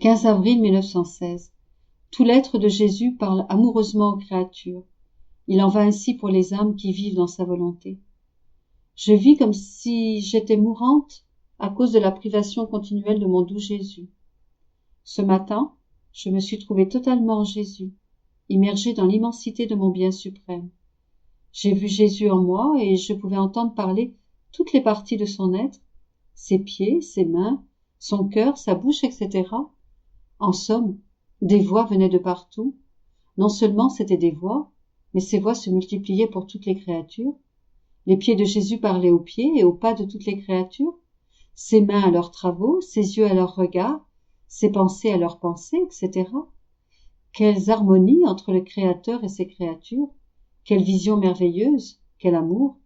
15 avril 1916. Tout l'être de Jésus parle amoureusement aux créatures. Il en va ainsi pour les âmes qui vivent dans sa volonté. Je vis comme si j'étais mourante à cause de la privation continuelle de mon doux Jésus. Ce matin, je me suis trouvée totalement en Jésus, immergée dans l'immensité de mon bien suprême. J'ai vu Jésus en moi et je pouvais entendre parler toutes les parties de son être, ses pieds, ses mains, son cœur, sa bouche, etc. En somme, des voix venaient de partout. Non seulement c'étaient des voix, mais ces voix se multipliaient pour toutes les créatures. Les pieds de Jésus parlaient aux pieds et aux pas de toutes les créatures, ses mains à leurs travaux, ses yeux à leurs regards, ses pensées à leurs pensées, etc. Quelles harmonies entre le Créateur et ses créatures, quelle vision merveilleuse, quel amour.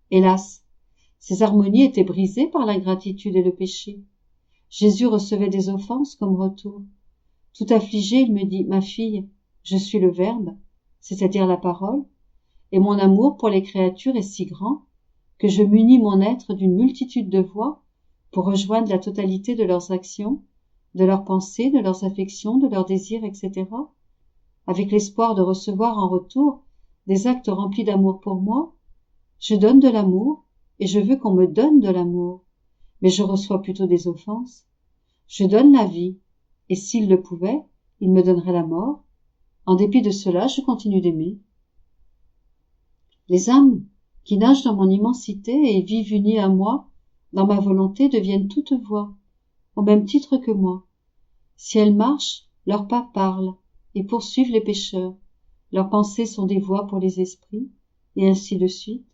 Hélas, ces harmonies étaient brisées par l'ingratitude et le péché. Jésus recevait des offenses comme retour. Tout affligé, il me dit « Ma fille, je suis le Verbe, c'est-à-dire la parole, et mon amour pour les créatures est si grand que je munis mon être d'une multitude de voix pour rejoindre la totalité de leurs actions, de leurs pensées, de leurs affections, de leurs désirs, etc., avec l'espoir de recevoir en retour des actes remplis d'amour pour moi. Je donne de l'amour et je veux qu'on me donne de l'amour, mais je reçois plutôt des offenses. Je donne la vie, et s'il le pouvait, il me donnerait la mort. En dépit de cela, je continue d'aimer. Les âmes qui nagent dans mon immensité et vivent unies à moi, dans ma volonté, deviennent toutes voix, au même titre que moi. Si elles marchent, leurs pas parlent et poursuivent les pécheurs. Leurs pensées sont des voix pour les esprits, et ainsi de suite.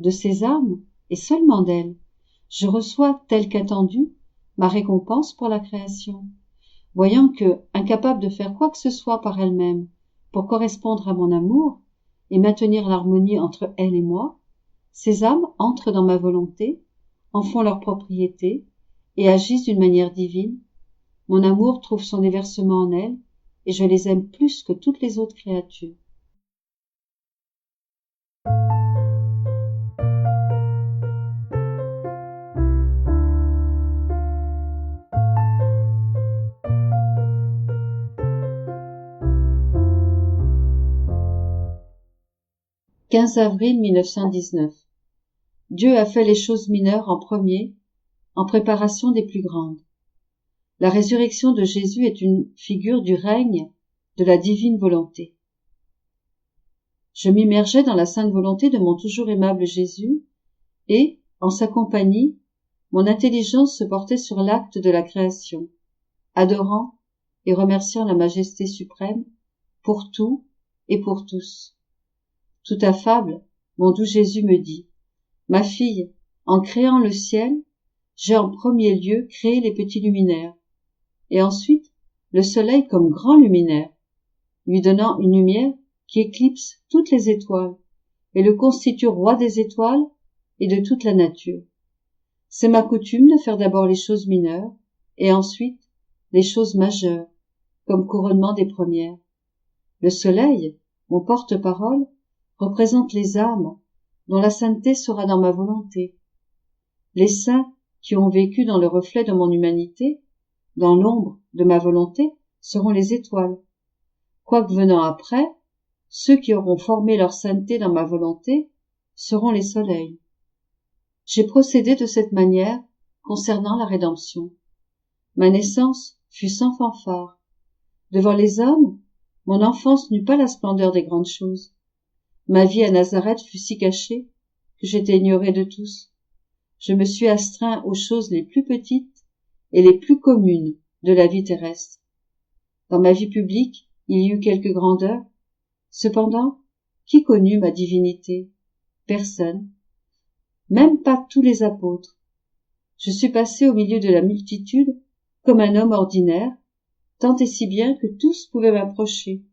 De ces âmes, et seulement d'elles, je reçois, tel qu'attendu, ma récompense pour la création. Voyant que, incapable de faire quoi que ce soit par elle-même pour correspondre à mon amour et maintenir l'harmonie entre elle et moi, ces âmes entrent dans ma volonté, en font leur propriété et agissent d'une manière divine. Mon amour trouve son déversement en elles et je les aime plus que toutes les autres créatures. « 15 avril 1919. Dieu a fait les choses mineures en premier, en préparation des plus grandes. La résurrection de Jésus est une figure du règne de la divine volonté. Je m'immergeais dans la sainte volonté de mon toujours aimable Jésus et, en sa compagnie, mon intelligence se portait sur l'acte de la création, adorant et remerciant la majesté suprême pour tout et pour tous. Tout affable, mon doux Jésus me dit « Ma fille, en créant le ciel, j'ai en premier lieu créé les petits luminaires, et ensuite le soleil comme grand luminaire, lui donnant une lumière qui éclipse toutes les étoiles et le constitue roi des étoiles et de toute la nature. C'est ma coutume de faire d'abord les choses mineures et ensuite les choses majeures, comme couronnement des premières. Le soleil, mon porte-parole, représente les âmes dont la sainteté sera dans ma volonté. Les saints qui ont vécu dans le reflet de mon humanité, dans l'ombre de ma volonté, seront les étoiles. Quoique venant après, ceux qui auront formé leur sainteté dans ma volonté seront les soleils. J'ai procédé de cette manière concernant la rédemption. Ma naissance fut sans fanfare. Devant les hommes, mon enfance n'eut pas la splendeur des grandes choses. Ma vie à Nazareth fut si cachée que j'étais ignorée de tous. Je me suis astreint aux choses les plus petites et les plus communes de la vie terrestre. Dans ma vie publique, il y eut quelques grandeurs. Cependant, qui connut ma divinité? Personne. Même pas tous les apôtres. Je suis passé au milieu de la multitude comme un homme ordinaire, tant et si bien que tous pouvaient m'approcher,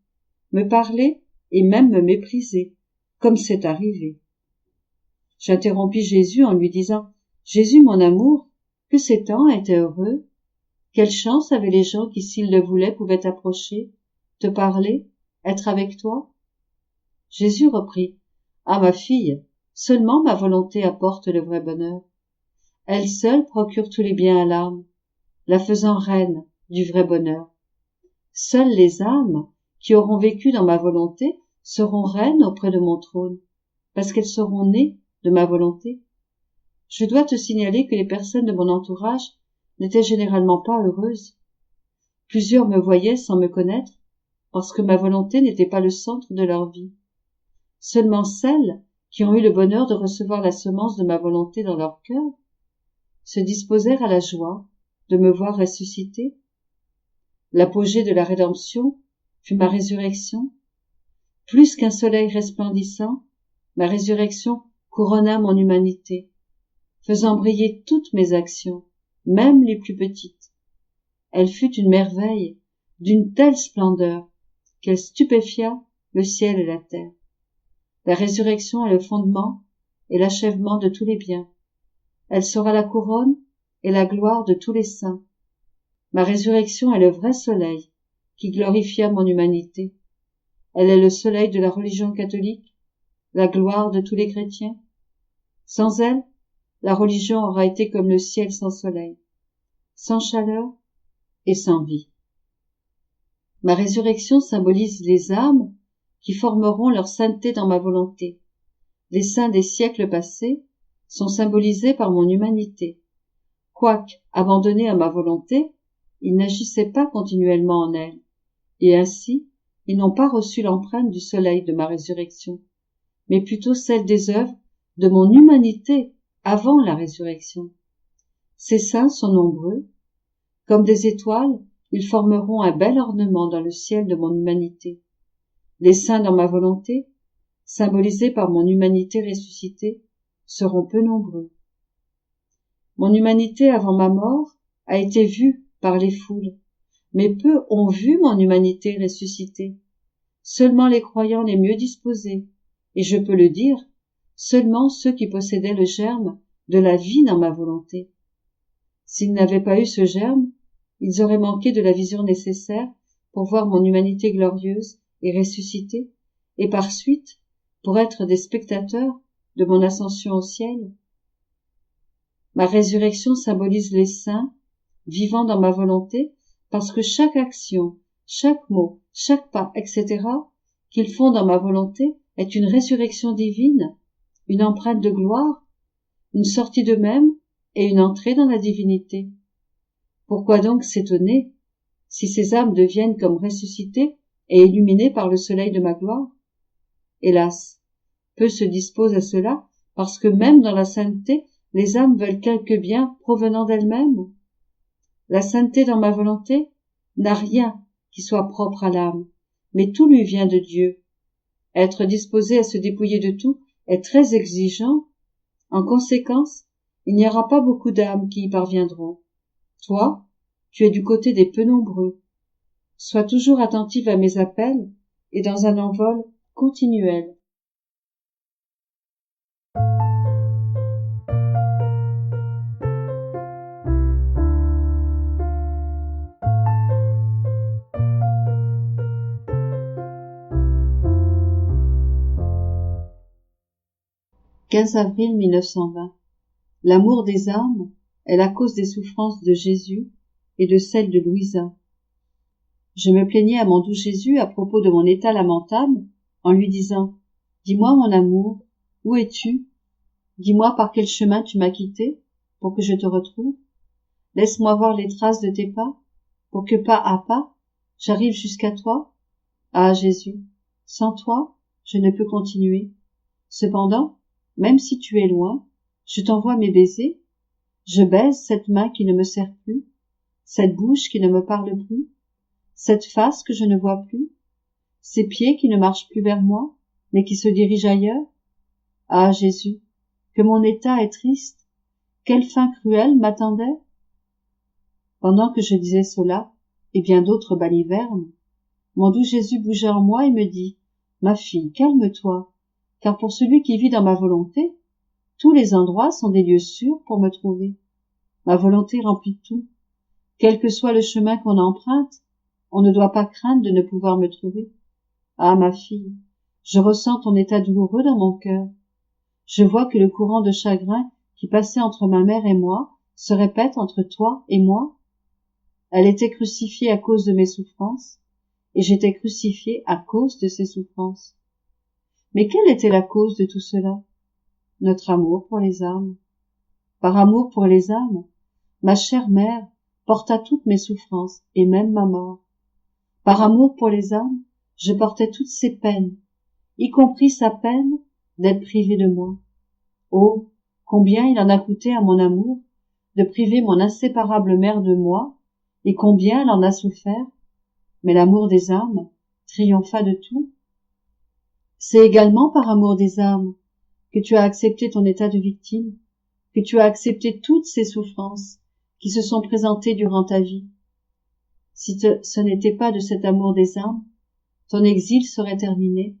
me parler et même me mépriser, comme c'est arrivé. J'interrompis Jésus en lui disant « Jésus, mon amour, que ces temps étaient heureux. Quelle chance avaient les gens qui, s'ils le voulaient, pouvaient t'approcher, te parler, être avec toi ?» Jésus reprit « Ah, ma fille, seulement ma volonté apporte le vrai bonheur. Elle seule procure tous les biens à l'âme, la faisant reine du vrai bonheur. Seules les âmes qui auront vécu dans ma volonté seront reines auprès de mon trône, parce qu'elles seront nées de ma volonté. Je dois te signaler que les personnes de mon entourage n'étaient généralement pas heureuses. Plusieurs me voyaient sans me connaître, parce que ma volonté n'était pas le centre de leur vie. Seulement celles qui ont eu le bonheur de recevoir la semence de ma volonté dans leur cœur se disposèrent à la joie de me voir ressusciter. L'apogée de la rédemption fut ma résurrection. Plus qu'un soleil resplendissant, ma résurrection couronna mon humanité, faisant briller toutes mes actions, même les plus petites. Elle fut une merveille d'une telle splendeur qu'elle stupéfia le ciel et la terre. La résurrection est le fondement et l'achèvement de tous les biens. Elle sera la couronne et la gloire de tous les saints. Ma résurrection est le vrai soleil qui glorifia mon humanité. Elle est le soleil de la religion catholique, la gloire de tous les chrétiens. Sans elle, la religion aura été comme le ciel sans soleil, sans chaleur et sans vie. Ma résurrection symbolise les âmes qui formeront leur sainteté dans ma volonté. Les saints des siècles passés sont symbolisés par mon humanité. Quoique abandonnés à ma volonté, ils n'agissaient pas continuellement en elle, et ainsi ils n'ont pas reçu l'empreinte du soleil de ma résurrection, mais plutôt celle des œuvres de mon humanité avant la résurrection. Ces saints sont nombreux. Comme des étoiles, ils formeront un bel ornement dans le ciel de mon humanité. Les saints dans ma volonté, symbolisés par mon humanité ressuscitée, seront peu nombreux. Mon humanité avant ma mort a été vue par les foules, mais peu ont vu mon humanité ressuscitée. Seulement les croyants les mieux disposés, et je peux le dire, seulement ceux qui possédaient le germe de la vie dans ma volonté. S'ils n'avaient pas eu ce germe, ils auraient manqué de la vision nécessaire pour voir mon humanité glorieuse et ressuscitée, et par suite, pour être des spectateurs de mon ascension au ciel. Ma résurrection symbolise les saints, vivant dans ma volonté, parce que chaque action, chaque mot, chaque pas, etc., qu'ils font dans ma volonté est une résurrection divine, une empreinte de gloire, une sortie d'eux-mêmes et une entrée dans la divinité. Pourquoi donc s'étonner si ces âmes deviennent comme ressuscitées et illuminées par le soleil de ma gloire? Hélas, peu se disposent à cela, parce que même dans la sainteté, les âmes veulent quelque bien provenant d'elles-mêmes. La sainteté dans ma volonté n'a rien qui soit propre à l'âme, mais tout lui vient de Dieu. Être disposé à se dépouiller de tout est très exigeant. En conséquence, il n'y aura pas beaucoup d'âmes qui y parviendront. Toi, tu es du côté des peu nombreux. Sois toujours attentive à mes appels et dans un envol continuel. « 15 avril 1920. L'amour des âmes est la cause des souffrances de Jésus et de celles de Louisa. Je me plaignais à mon doux Jésus à propos de mon état lamentable, en lui disant « Dis-moi, mon amour, où es-tu? Dis-moi par quel chemin tu m'as quitté, pour que je te retrouve. Laisse-moi voir les traces de tes pas, pour que pas à pas, j'arrive jusqu'à toi. Ah, Jésus, sans toi, je ne peux continuer. Cependant, même si tu es loin, je t'envoie mes baisers. Je baise cette main qui ne me sert plus, cette bouche qui ne me parle plus, cette face que je ne vois plus, ces pieds qui ne marchent plus vers moi, mais qui se dirigent ailleurs. Ah, Jésus, que mon état est triste. Quelle fin cruelle m'attendait? Pendant que je disais cela, et bien d'autres balivernes, mon doux Jésus bougea en moi et me dit « Ma fille, calme-toi, car pour celui qui vit dans ma volonté, tous les endroits sont des lieux sûrs pour me trouver. Ma volonté remplit tout. Quel que soit le chemin qu'on emprunte, on ne doit pas craindre de ne pouvoir me trouver. Ah, ma fille, je ressens ton état douloureux dans mon cœur. Je vois que le courant de chagrin qui passait entre ma mère et moi se répète entre toi et moi. Elle était crucifiée à cause de mes souffrances, et j'étais crucifié à cause de ses souffrances. Mais quelle était la cause de tout cela? Notre amour pour les âmes. Par amour pour les âmes, ma chère mère porta toutes mes souffrances et même ma mort. Par amour pour les âmes, je portais toutes ses peines, y compris sa peine d'être privée de moi. Oh, combien il en a coûté à mon amour de priver mon inséparable mère de moi, et combien elle en a souffert, mais l'amour des âmes triompha de tout. C'est également par amour des âmes que tu as accepté ton état de victime, que tu as accepté toutes ces souffrances qui se sont présentées durant ta vie. Si ce n'était pas de cet amour des âmes, ton exil serait terminé.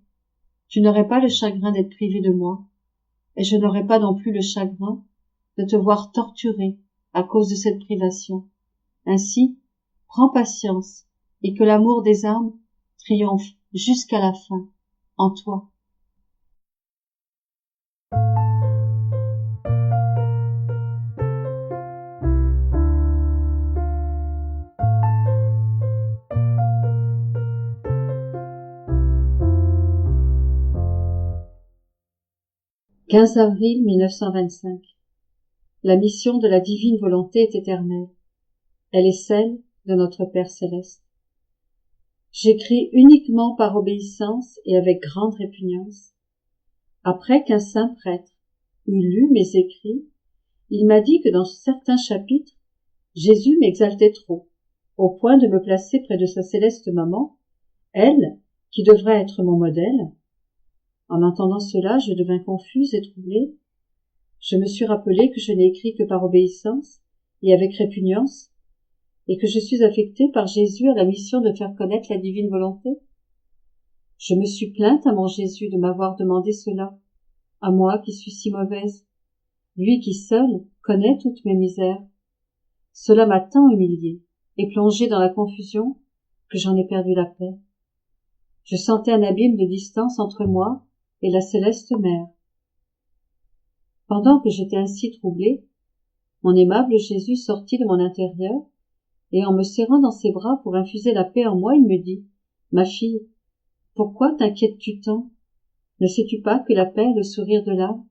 Tu n'aurais pas le chagrin d'être privé de moi, et je n'aurais pas non plus le chagrin de te voir torturé à cause de cette privation. Ainsi, prends patience, et que l'amour des âmes triomphe jusqu'à la fin, en toi. 15 avril 1925. La mission de la divine volonté est éternelle. Elle est celle de notre Père céleste. J'écris uniquement par obéissance et avec grande répugnance. Après qu'un saint prêtre eut lu mes écrits, il m'a dit que dans certains chapitres, Jésus m'exaltait trop, au point de me placer près de sa céleste maman, elle, qui devrait être mon modèle. En entendant cela, je devins confuse et troublée. Je me suis rappelé que je n'ai écrit que par obéissance et avec répugnance, et que je suis affectée par Jésus à la mission de faire connaître la divine volonté. Je me suis plainte à mon Jésus de m'avoir demandé cela, à moi qui suis si mauvaise, lui qui seul connaît toutes mes misères. Cela m'a tant humiliée et plongée dans la confusion que j'en ai perdu la paix. Je sentais un abîme de distance entre moi et la céleste mère. Pendant que j'étais ainsi troublée, mon aimable Jésus sortit de mon intérieur, et en me serrant dans ses bras pour infuser la paix en moi, il me dit « Ma fille, pourquoi t'inquiètes-tu tant? Ne sais-tu pas que la paix est le sourire de l'âme,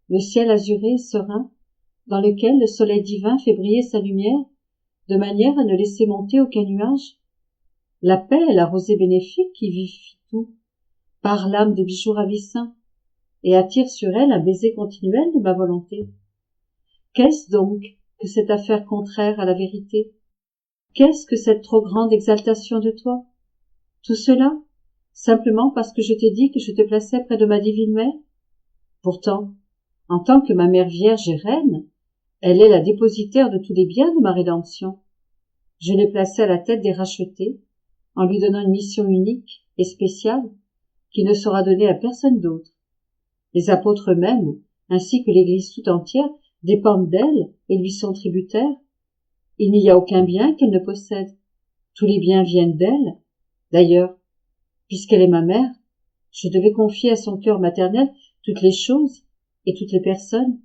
le ciel azuré et serein, dans lequel le soleil divin fait briller sa lumière, de manière à ne laisser monter aucun nuage? La paix est la rosée bénéfique qui vivifie tout, par l'âme de bijoux ravissants, et attire sur elle un baiser continuel de ma volonté. Qu'est-ce donc que cette affaire contraire à la vérité? Qu'est-ce que cette trop grande exaltation de toi? Tout cela, simplement parce que je t'ai dit que je te plaçais près de ma divine mère? Pourtant, en tant que ma mère vierge et reine, elle est la dépositaire de tous les biens de ma rédemption. Je l'ai placée à la tête des rachetés, en lui donnant une mission unique et spéciale, qui ne sera donnée à personne d'autre. Les apôtres eux-mêmes, ainsi que l'Église tout entière, dépendent d'elle et lui sont tributaires. Il n'y a aucun bien qu'elle ne possède. Tous les biens viennent d'elle. D'ailleurs, puisqu'elle est ma mère, je devais confier à son cœur maternel toutes les choses et toutes les personnes.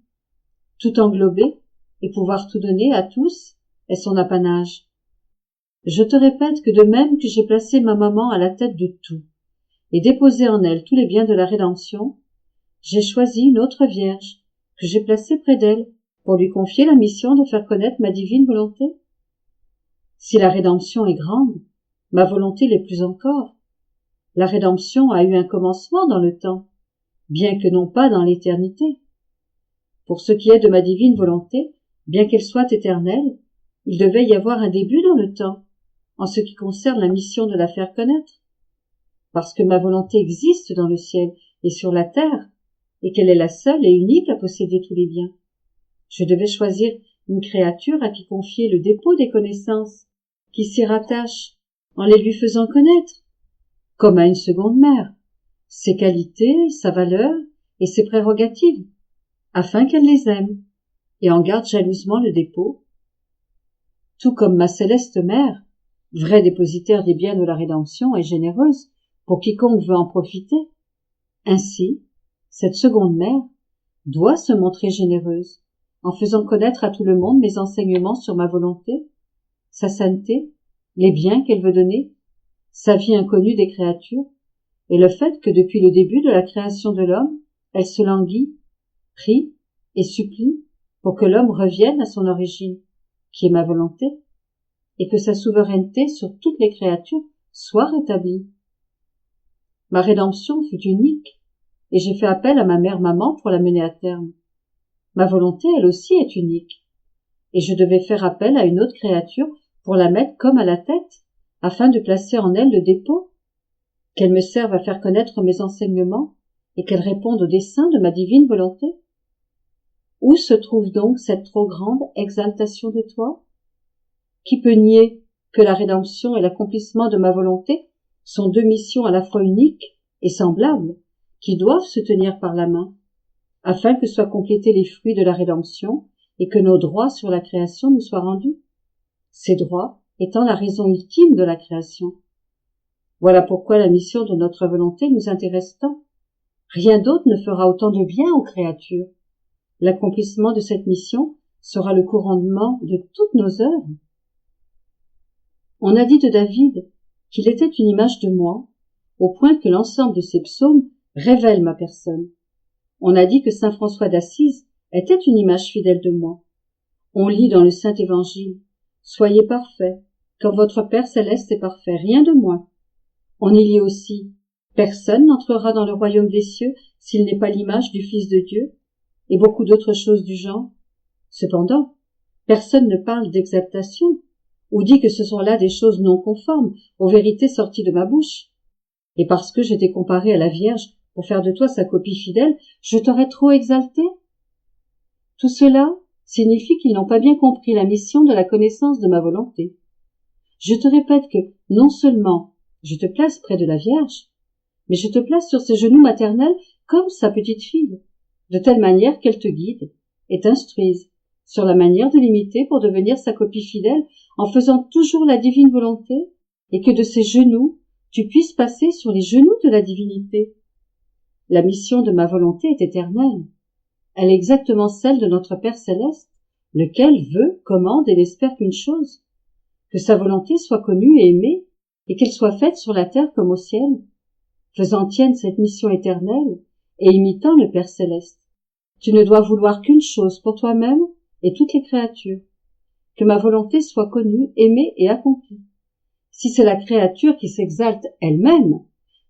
Tout englober et pouvoir tout donner à tous est son apanage. Je te répète que de même que j'ai placé ma maman à la tête de tout et déposé en elle tous les biens de la rédemption, j'ai choisi une autre vierge que j'ai placée près d'elle pour lui confier la mission de faire connaître ma divine volonté. Si la rédemption est grande, ma volonté l'est plus encore. La rédemption a eu un commencement dans le temps, bien que non pas dans l'éternité. Pour ce qui est de ma divine volonté, bien qu'elle soit éternelle, il devait y avoir un début dans le temps, en ce qui concerne la mission de la faire connaître. Parce que ma volonté existe dans le ciel et sur la terre, et qu'elle est la seule et unique à posséder tous les biens. Je devais choisir une créature à qui confier le dépôt des connaissances qui s'y rattachent, en les lui faisant connaître, comme à une seconde mère, ses qualités, sa valeur et ses prérogatives, afin qu'elle les aime et en garde jalousement le dépôt. Tout comme ma céleste mère, vraie dépositaire des biens de la rédemption, est généreuse pour quiconque veut en profiter. Ainsi, cette seconde mère doit se montrer généreuse, en faisant connaître à tout le monde mes enseignements sur ma volonté. sa sainteté, les biens qu'elle veut donner, sa vie inconnue des créatures, et le fait que depuis le début de la création de l'homme, elle se languit, prie et supplie pour que l'homme revienne à son origine, qui est ma volonté, et que sa souveraineté sur toutes les créatures soit rétablie. Ma rédemption fut unique, et j'ai fait appel à ma mère-maman pour la mener à terme. Ma volonté, elle aussi, est unique, et je devais faire appel à une autre créature pour la mettre comme à la tête, afin de placer en elle le dépôt, qu'elle me serve à faire connaître mes enseignements, et qu'elle réponde au dessein de ma divine volonté. Où se trouve donc cette trop grande exaltation de toi? Qui peut nier que la rédemption et l'accomplissement de ma volonté sont deux missions à la fois uniques et semblables, qui doivent se tenir par la main, afin que soient complétés les fruits de la rédemption et que nos droits sur la création nous soient rendus, ces droits étant la raison ultime de la création. Voilà pourquoi la mission de notre volonté nous intéresse tant. Rien d'autre ne fera autant de bien aux créatures. L'accomplissement de cette mission sera le couronnement de toutes nos œuvres. On a dit de David qu'il était une image de moi, au point que l'ensemble de ses psaumes révèle ma personne. On a dit que saint François d'Assise était une image fidèle de moi. On lit dans le Saint Évangile « Soyez parfaits, comme votre Père céleste est parfait, rien de moins ». On y lit aussi « Personne n'entrera dans le royaume des cieux s'il n'est pas l'image du Fils de Dieu » et beaucoup d'autres choses du genre. Cependant, personne ne parle d'exaltation ou dit que ce sont là des choses non conformes aux vérités sorties de ma bouche. Et parce que je t'ai comparé à la Vierge pour faire de toi sa copie fidèle, je t'aurais trop exalté? Tout cela signifie qu'ils n'ont pas bien compris la mission de la connaissance de ma volonté. Je te répète que non seulement je te place près de la Vierge, mais je te place sur ses genoux maternels comme sa petite fille, de telle manière qu'elle te guide et t'instruise sur la manière de l'imiter pour devenir sa copie fidèle en faisant toujours la divine volonté, et que de ses genoux tu puisses passer sur les genoux de la divinité. La mission de ma volonté est éternelle. Elle est exactement celle de notre Père céleste, lequel veut, commande et n'espère qu'une chose, que sa volonté soit connue et aimée, et qu'elle soit faite sur la terre comme au ciel, faisant tienne cette mission éternelle et imitant le Père céleste. Tu ne dois vouloir qu'une chose pour toi-même et toutes les créatures, que ma volonté soit connue, aimée et accomplie. Si c'est la créature qui s'exalte elle-même,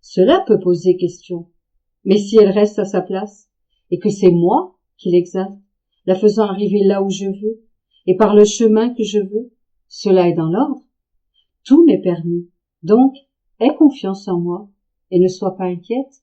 cela peut poser question. Mais si elle reste à sa place, et que c'est moi qui l'exalte, la faisant arriver là où je veux, et par le chemin que je veux, cela est dans l'ordre. Tout m'est permis. Donc, aie confiance en moi, et ne sois pas inquiète.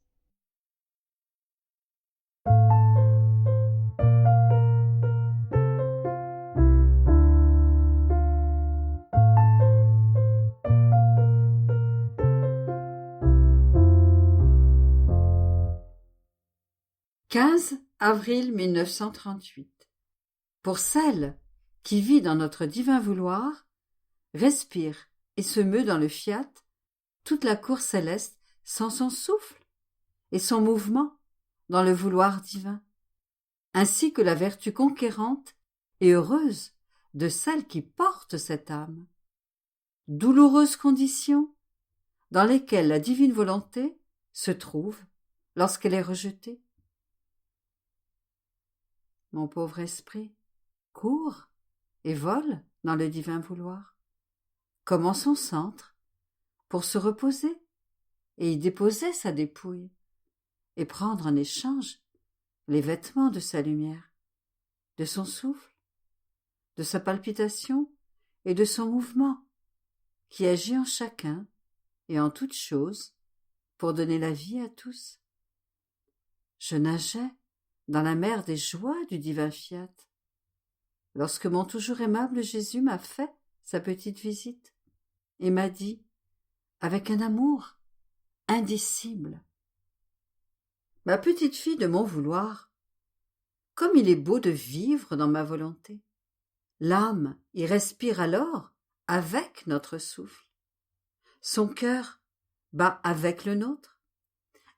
« 15 avril 1938. Pour celle qui vit dans notre divin vouloir, respire et se meut dans le fiat toute la cour céleste sans son souffle et son mouvement dans le vouloir divin, ainsi que la vertu conquérante et heureuse de celle qui porte cette âme. Douloureuses conditions dans lesquelles la divine volonté se trouve lorsqu'elle est rejetée. Mon pauvre esprit court et vole dans le divin vouloir, comme en son centre, pour se reposer et y déposer sa dépouille, et prendre en échange les vêtements de sa lumière, de son souffle, de sa palpitation et de son mouvement, qui agit en chacun et en toute chose pour donner la vie à tous. Je nageais dans la mer des joies du divin fiat, lorsque mon toujours aimable Jésus m'a fait sa petite visite et m'a dit, avec un amour indicible: ma petite fille de mon vouloir, comme il est beau de vivre dans ma volonté. L'âme y respire alors avec notre souffle. Son cœur bat avec le nôtre.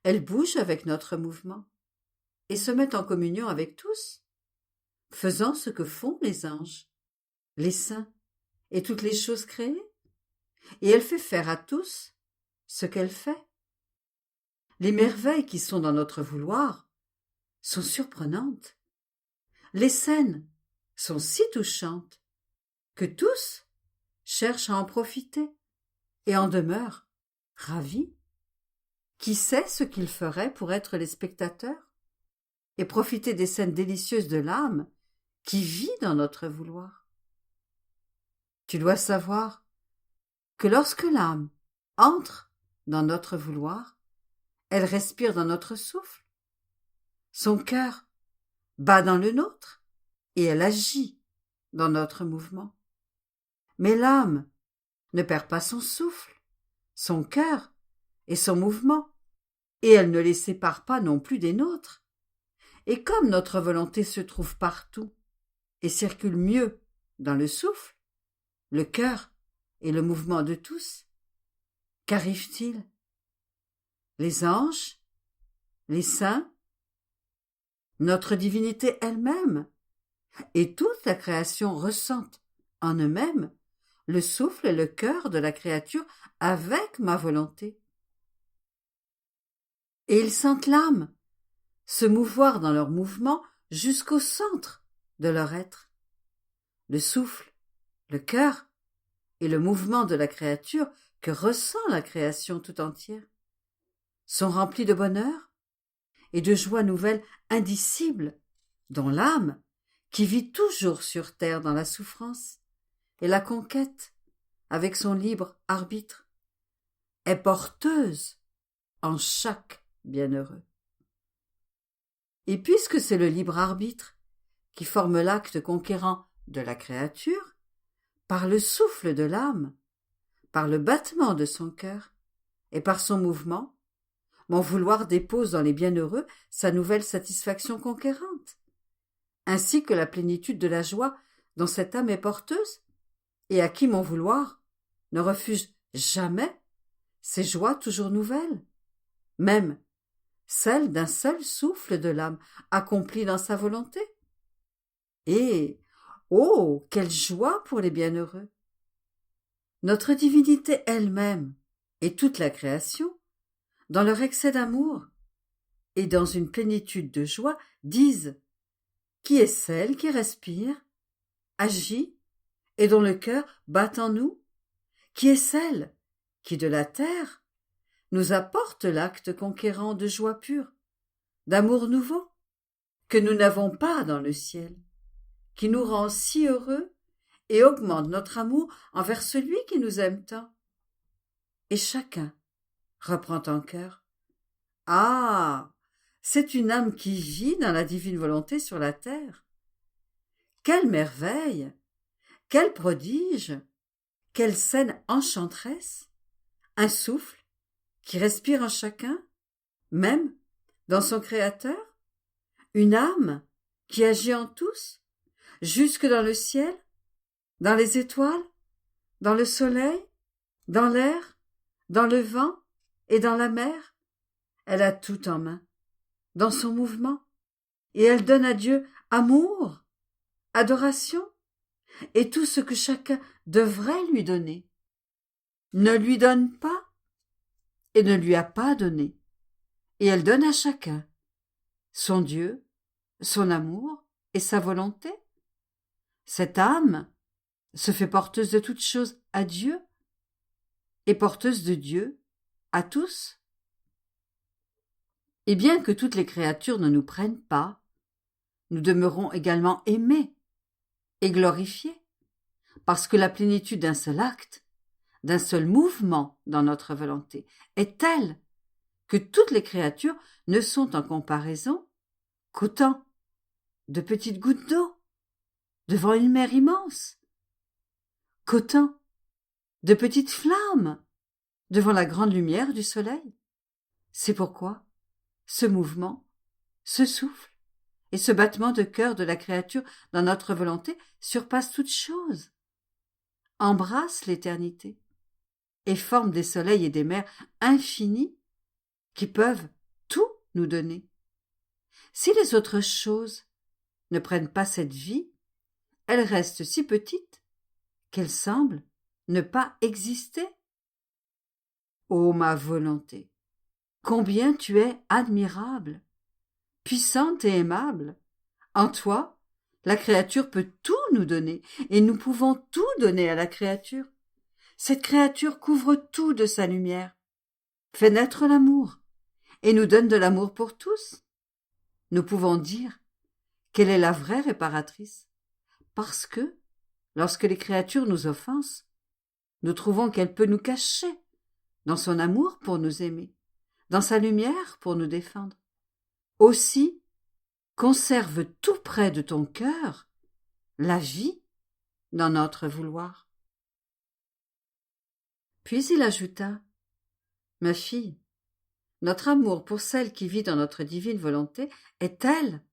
Elle bouge avec notre mouvement et se met en communion avec tous, faisant ce que font les anges, les saints et toutes les choses créées, et elle fait faire à tous ce qu'elle fait. Les merveilles qui sont dans notre vouloir sont surprenantes. Les scènes sont si touchantes que tous cherchent à en profiter et en demeurent ravis. Qui sait ce qu'ils feraient pour être les spectateurs et profiter des scènes délicieuses de l'âme qui vit dans notre vouloir? Tu dois savoir que lorsque l'âme entre dans notre vouloir, elle respire dans notre souffle. Son cœur bat dans le nôtre et elle agit dans notre mouvement. Mais l'âme ne perd pas son souffle, son cœur et son mouvement, et elle ne les sépare pas non plus des nôtres. Et comme notre volonté se trouve partout et circule mieux dans le souffle, le cœur et le mouvement de tous, qu'arrive-t-il? Les anges, les saints, notre divinité elle-même et toute la création ressentent en eux-mêmes le souffle et le cœur de la créature avec ma volonté. Et ils sentent l'âme se mouvoir dans leur mouvement jusqu'au centre de leur être. Le souffle, le cœur et le mouvement de la créature que ressent la création tout entière sont remplis de bonheur et de joie nouvelle indicible dont l'âme, qui vit toujours sur terre dans la souffrance et la conquête avec son libre arbitre, est porteuse en chaque bienheureux. Et puisque c'est le libre arbitre qui forme l'acte conquérant de la créature, par le souffle de l'âme, par le battement de son cœur et par son mouvement, mon vouloir dépose dans les bienheureux sa nouvelle satisfaction conquérante, ainsi que la plénitude de la joie dont cette âme est porteuse, et à qui mon vouloir ne refuse jamais ces joies toujours nouvelles, même celle d'un seul souffle de l'âme accompli dans sa volonté. Et, oh, quelle joie pour les bienheureux! Notre divinité elle-même et toute la création, dans leur excès d'amour et dans une plénitude de joie, disent: qui est celle qui respire, agit et dont le cœur bat en nous? Qui est celle qui, de la terre, nous apporte l'acte conquérant de joie pure, d'amour nouveau, que nous n'avons pas dans le ciel, qui nous rend si heureux et augmente notre amour envers celui qui nous aime tant? Et chacun reprend en chœur: ah, c'est une âme qui vit dans la divine volonté sur la terre. Quelle merveille! Quel prodige! Quelle scène enchanteresse! Un souffle qui respire en chacun, même dans son Créateur, une âme qui agit en tous, jusque dans le ciel, dans les étoiles, dans le soleil, dans l'air, dans le vent et dans la mer. Elle a tout en main, dans son mouvement, et elle donne à Dieu amour, adoration, et tout ce que chacun devrait lui donner. Ne lui donne pas et ne lui a pas donné, et elle donne à chacun son Dieu, son amour et sa volonté. Cette âme se fait porteuse de toutes choses à Dieu et porteuse de Dieu à tous. Et bien que toutes les créatures ne nous prennent pas, nous demeurons également aimés et glorifiés, parce que la plénitude d'un seul acte, d'un seul mouvement dans notre volonté est telle que toutes les créatures ne sont en comparaison qu'autant de petites gouttes d'eau devant une mer immense, qu'autant de petites flammes devant la grande lumière du soleil. C'est pourquoi ce mouvement, ce souffle et ce battement de cœur de la créature dans notre volonté surpassent toute chose, embrassent l'éternité et forment des soleils et des mers infinis qui peuvent tout nous donner. Si les autres choses ne prennent pas cette vie, elles restent si petites qu'elle semble ne pas exister. Ô ma volonté, combien tu es admirable, puissante et aimable. En toi, la créature peut tout nous donner, et nous pouvons tout donner à la créature. Cette créature couvre tout de sa lumière, fait naître l'amour, et nous donne de l'amour pour tous. Nous pouvons dire qu'elle est la vraie réparatrice, parce que, lorsque les créatures nous offensent, nous trouvons qu'elle peut nous cacher dans son amour pour nous aimer, dans sa lumière pour nous défendre. Aussi, conserve tout près de ton cœur la vie dans notre vouloir. Puis il ajouta, « Ma fille, notre amour pour celle qui vit dans notre divine volonté est tel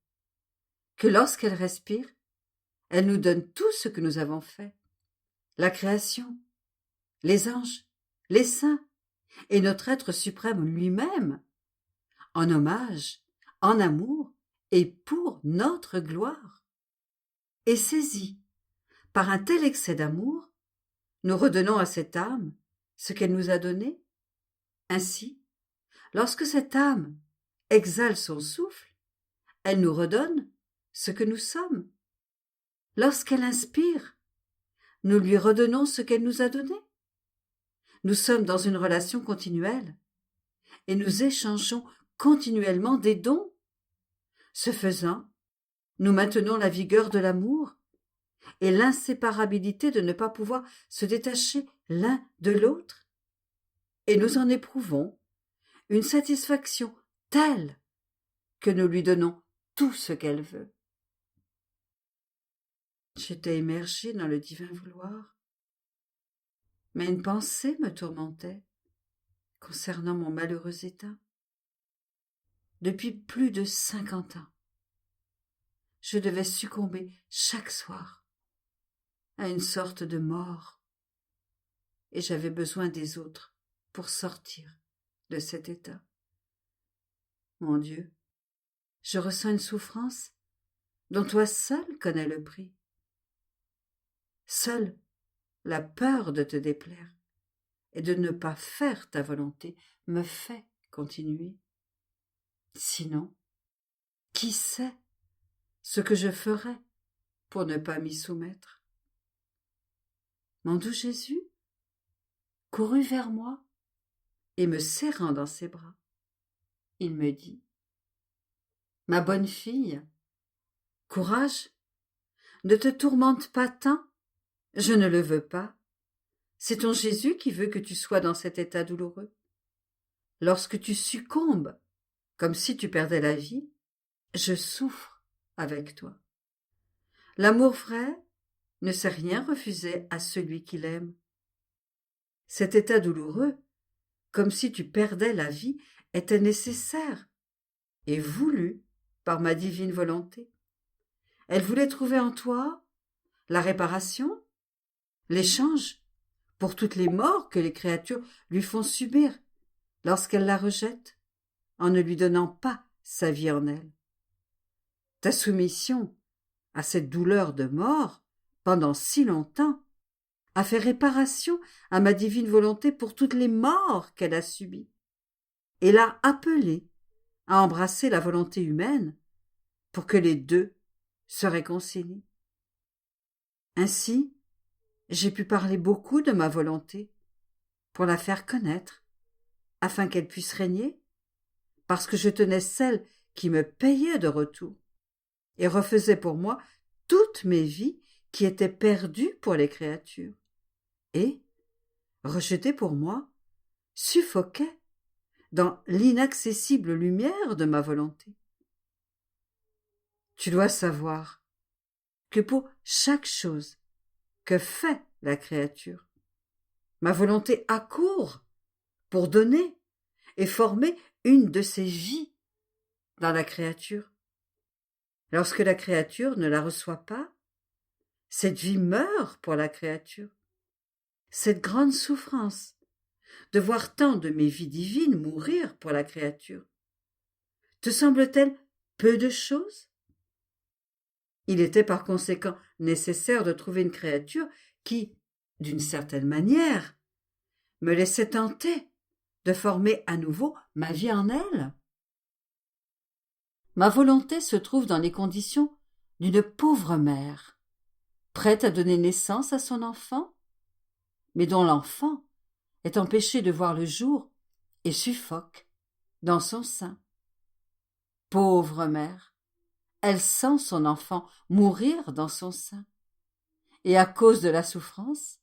que lorsqu'elle respire, elle nous donne tout ce que nous avons fait, la création, les anges, les saints et notre être suprême lui-même, en hommage, en amour et pour notre gloire. Et saisis par un tel excès d'amour, nous redonnons à cette âme ce qu'elle nous a donné. Ainsi, lorsque cette âme exhale son souffle, elle nous redonne ce que nous sommes. Lorsqu'elle inspire, nous lui redonnons ce qu'elle nous a donné. Nous sommes dans une relation continuelle et nous échangeons continuellement des dons. Ce faisant, nous maintenons la vigueur de l'amour et l'inséparabilité de ne pas pouvoir se détacher l'un de l'autre, et nous en éprouvons une satisfaction telle que nous lui donnons tout ce qu'elle veut. J'étais immergée dans le divin vouloir, mais une pensée me tourmentait concernant mon malheureux état. Depuis plus de 50 ans, je devais succomber chaque soir à une sorte de mort, et j'avais besoin des autres pour sortir de cet état. Mon Dieu, je ressens une souffrance dont toi seul connais le prix. Seule la peur de te déplaire et de ne pas faire ta volonté me fait continuer. Sinon, qui sait ce que je ferais pour ne pas m'y soumettre? Mon doux Jésus courut vers moi et me serrant dans ses bras, il me dit, « Ma bonne fille, courage, ne te tourmente pas tant, je ne le veux pas. C'est ton Jésus qui veut que tu sois dans cet état douloureux. Lorsque tu succombes, comme si tu perdais la vie, je souffre avec toi. L'amour vrai ne sait rien refuser à celui qui l'aime. Cet état douloureux, comme si tu perdais la vie, était nécessaire et voulu par ma divine volonté. Elle voulait trouver en toi la réparation, l'échange pour toutes les morts que les créatures lui font subir lorsqu'elles la rejettent en ne lui donnant pas sa vie en elle. Ta soumission à cette douleur de mort pendant si longtemps a fait réparation à ma divine volonté pour toutes les morts qu'elle a subies et l'a appelée à embrasser la volonté humaine pour que les deux se réconcilient. Ainsi, j'ai pu parler beaucoup de ma volonté pour la faire connaître, afin qu'elle puisse régner, parce que je tenais celle qui me payait de retour et refaisait pour moi toutes mes vies qui étaient perdues pour les créatures, et, rejetée pour moi, suffoquait dans l'inaccessible lumière de ma volonté. Tu dois savoir que pour chaque chose que fait la créature, ma volonté accourt pour donner et former une de ses vies dans la créature. Lorsque la créature ne la reçoit pas, cette vie meurt pour la créature. Cette grande souffrance de voir tant de mes vies divines mourir pour la créature, te semble-t-elle peu de chose? Il était par conséquent nécessaire de trouver une créature qui, d'une certaine manière, me laissait tenter de former à nouveau ma vie en elle. Ma volonté se trouve dans les conditions d'une pauvre mère, prête à donner naissance à son enfant, mais dont l'enfant est empêché de voir le jour et suffoque dans son sein. Pauvre mère, elle sent son enfant mourir dans son sein, et à cause de la souffrance,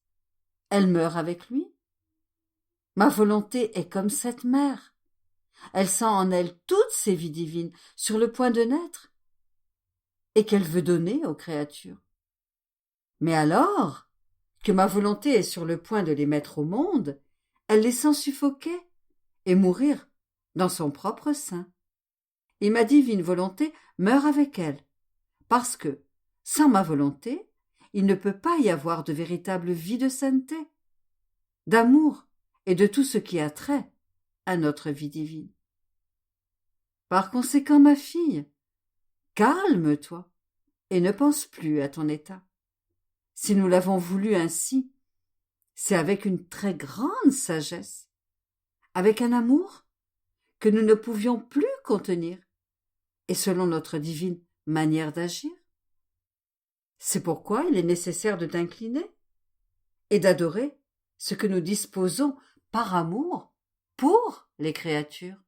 elle meurt avec lui. Ma volonté est comme cette mère. Elle sent en elle toutes ces vies divines sur le point de naître et qu'elle veut donner aux créatures. Mais alors que ma volonté est sur le point de les mettre au monde, elle les sent suffoquer et mourir dans son propre sein. Et ma divine volonté meurt avec elle, parce que, sans ma volonté, il ne peut pas y avoir de véritable vie de sainteté, d'amour et de tout ce qui a trait à notre vie divine. Par conséquent, ma fille, calme-toi et ne pense plus à ton état. Si nous l'avons voulu ainsi, c'est avec une très grande sagesse, avec un amour que nous ne pouvions plus contenir, et selon notre divine manière d'agir. C'est pourquoi il est nécessaire de t'incliner et d'adorer ce que nous disposons par amour pour les créatures.